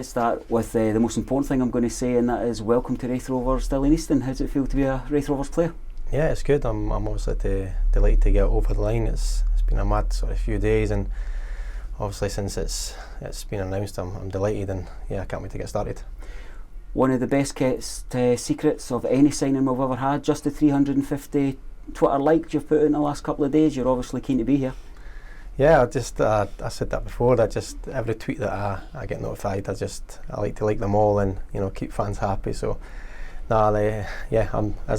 start with the most important thing I'm going to say, and that is welcome to Raith Rovers, still in Easton. How does it feel to be a Raith Rovers player? Yeah, it's good. I'm obviously delighted to get over the line. It's been a mad sort of few days, and obviously since it's been announced, I'm delighted, and yeah, I can't wait to get started. One of the best kept secrets of any signing we've ever had, just the 350 Twitter likes you've put in the last couple of days. You're obviously keen to be here. Yeah, I said that before. Every tweet that I get notified, I like to like them all and keep fans happy. So, as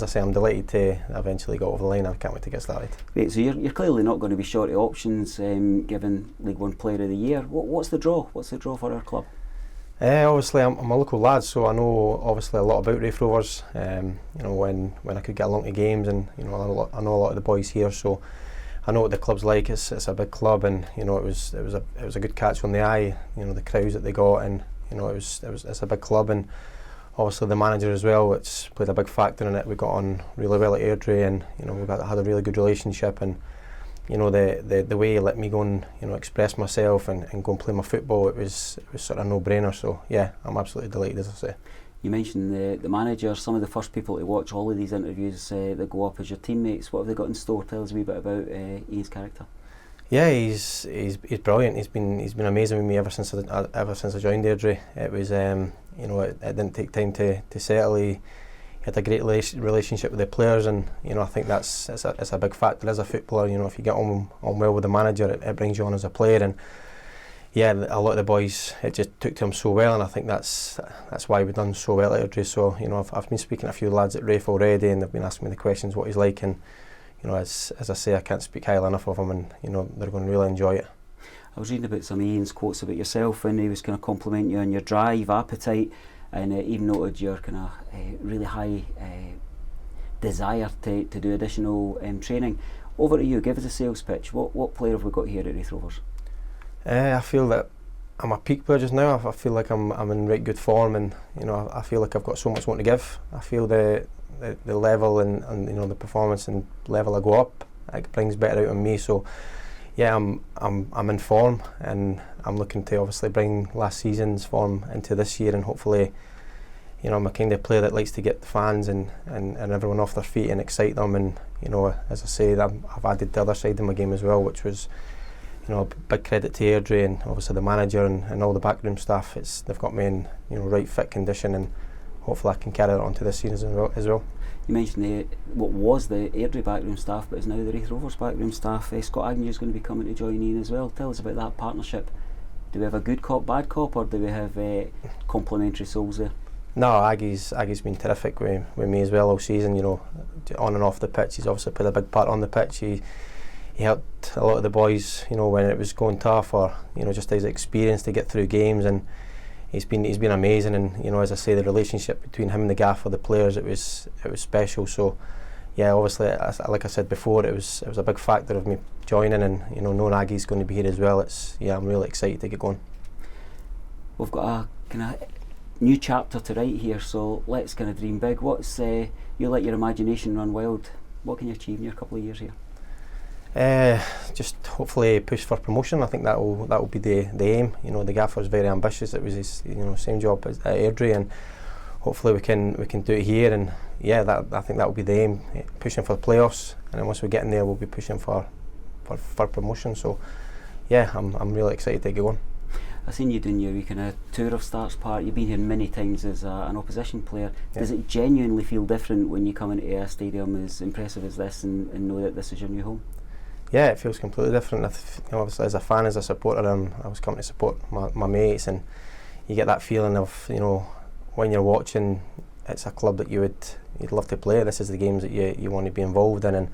I say, I'm delighted to eventually go over the line. I can't wait to get started. Great. So you're clearly not going to be short of options, given League One Player of the Year. What's the draw? What's the draw for our club? Obviously, I'm a local lad, so I know obviously a lot about Raith Rovers. When I could get along to games, and I know a lot of the boys here, so I know what the club's like. It's a big club, and it was a good catch on the eye. The crowds that they got, and it's a big club, and obviously the manager as well, which played a big factor in it. We got on really well at Airdrie, and we had a really good relationship, and the way he let me go and express myself and go and play my football, it was sort of no brainer. So yeah, I'm absolutely delighted, as I say. You mentioned the manager. Some of the first people to watch all of these interviews that go up as your teammates. What have they got in store? Tell us a wee bit about Ian's character. Yeah, he's brilliant. He's been amazing with me ever since I joined Airdrie. It was it didn't take time to settle. He had a great relationship with the players, and I think it's a big factor as a footballer. If you get on well with the manager, it brings you on as a player. And yeah, a lot of the boys, it just took to him so well, and I think that's why we've done so well at Airdrie. So I've been speaking to a few lads at Raith already, and they've been asking me the questions what he's like, and as I say, I can't speak highly enough of him, and they're going to really enjoy it. I was reading about some of Ian's quotes about yourself, and he was kind of complimenting you on your drive, appetite, and even noted your kind of really high desire to do additional training. Over to you, give us a sales pitch. What player have we got here at Raith Rovers? I feel that I'm a peak player just now. I feel like I'm in right good form, and I feel like I've got so much more to give. I feel the level and the performance and level I go up, it brings better out of me. So yeah, I'm in form, and I'm looking to obviously bring last season's form into this year, and hopefully I'm a kind of player that likes to get the fans and everyone off their feet and excite them. And as I say, I've added the other side of my game as well, which was big credit to Airdrie and obviously the manager and all the backroom staff. They've got me in right fit condition, and hopefully I can carry that on to this season as well. You mentioned what was the Airdrie backroom staff, but is now the Raith Rovers backroom staff. Scott Agnew is going to be coming to join Ian as well. Tell us about that partnership. Do we have a good cop, bad cop, or do we have complementary souls there? No, Aggie's been terrific with me as well all season. On and off the pitch, he's obviously played a big part on the pitch. He helped a lot of the boys, when it was going tough, or just his experience to get through games, and he's been amazing. And as I say, the relationship between him and the gaffer, the players, it was special. So yeah, obviously, like I said before, it was a big factor of me joining, and knowing Aggie's going to be here as well. I'm really excited to get going. We've got a kind of new chapter to write here, so let's kind of dream big. What's you let your imagination run wild? What can you achieve in your couple of years here? Just hopefully push for promotion. I think that will be the aim. The gaffer's very ambitious. It was his same job as at Airdrie, and hopefully we can do it here. And yeah, I think that will be the aim. Pushing for the playoffs, and then once we get in there, we'll be pushing for promotion. So yeah, I'm really excited to get on. I've seen you doing your kind of tour of Starts Park. You've been here many times as an opposition player. Yeah. Does it genuinely feel different when you come into a stadium as impressive as this and know that this is your new home? Yeah, it feels completely different. Obviously, as a fan, as a supporter, I was coming to support my mates, and you get that feeling of when you're watching, it's a club that you'd love to play. This is the games that you want to be involved in, and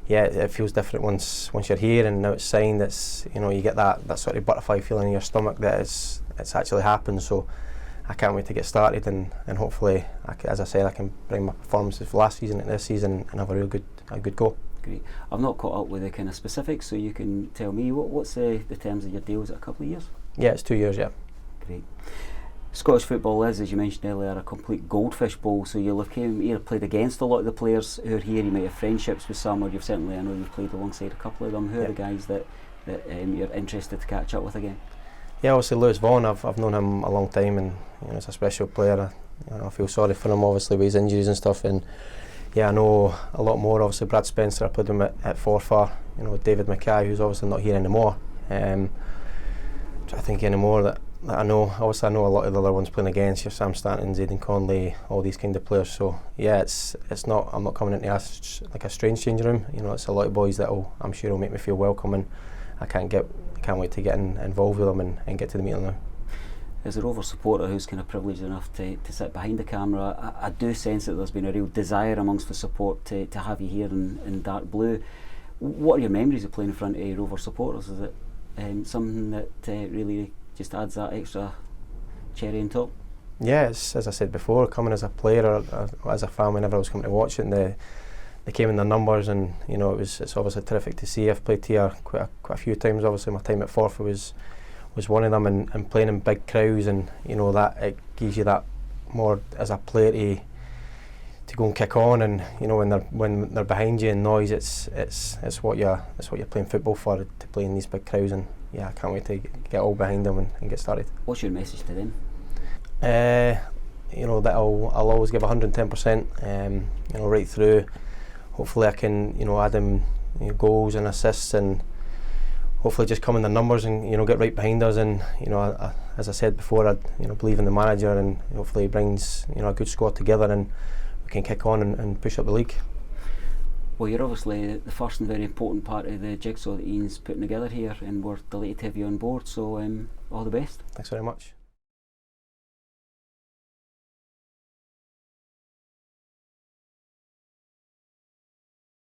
yeah, it feels different once you're here, and now it's signed. It's you get that sort of butterfly feeling in your stomach that it's actually happened. So I can't wait to get started, and hopefully, as I said, I can bring my performances for last season and this season and have a good go. Great. I've not caught up with the kind of specifics, so you can tell me what's the terms of your deal. Is it a couple of years? Yeah, it's 2 years. Yeah. Great. Scottish football is, as you mentioned earlier, a complete goldfish bowl. So you'll have came here, played against a lot of the players who are here. You might have friendships with some, or I know you've played alongside a couple of them. Who are the guys that you're interested to catch up with again? Yeah, obviously Lewis Vaughan, I've known him a long time, and he's a special player. I feel sorry for him, obviously, with his injuries and stuff. And yeah, I know a lot more. Obviously, Brad Spencer, I played him at Forfar. David Mackay, who's obviously not here anymore. Trying to think anymore that I know. Obviously, I know a lot of the other ones playing against you, Sam Stanton, Aidan Conley, all these kind of players. So yeah, it's not. I'm not coming into a strange changing room. It's a lot of boys that I'm sure will make me feel welcome, and I can't wait to get involved with them and get to the meeting now. As a Rovers supporter who's kind of privileged enough to sit behind the camera, I do sense that there's been a real desire amongst the support to have you here in dark blue. What are your memories of playing in front of Rovers supporters? Is it something that really just adds that extra cherry on top? Yeah, as I said before, coming as a player or as a fan, whenever I was coming to watch it, they came in their numbers, and it's obviously terrific to see. I've played here quite a few times. Obviously, my time at Forfar was one of them, and playing in big crowds, and that it gives you that more as a player to go and kick on, and when they're behind you in noise, it's what you're playing football for, to play in these big crowds. And yeah, I can't wait to get all behind them and get started. What's your message to them? That I'll always give 110%. Right through. Hopefully I can add in goals and assists, and hopefully just come in the numbers and get right behind us. And as I said before, I believe in the manager, and hopefully he brings a good squad together, and we can kick on and push up the league. Well, you're obviously the first and very important part of the jigsaw that Ian's putting together here, and we're delighted to have you on board. So all the best. Thanks very much.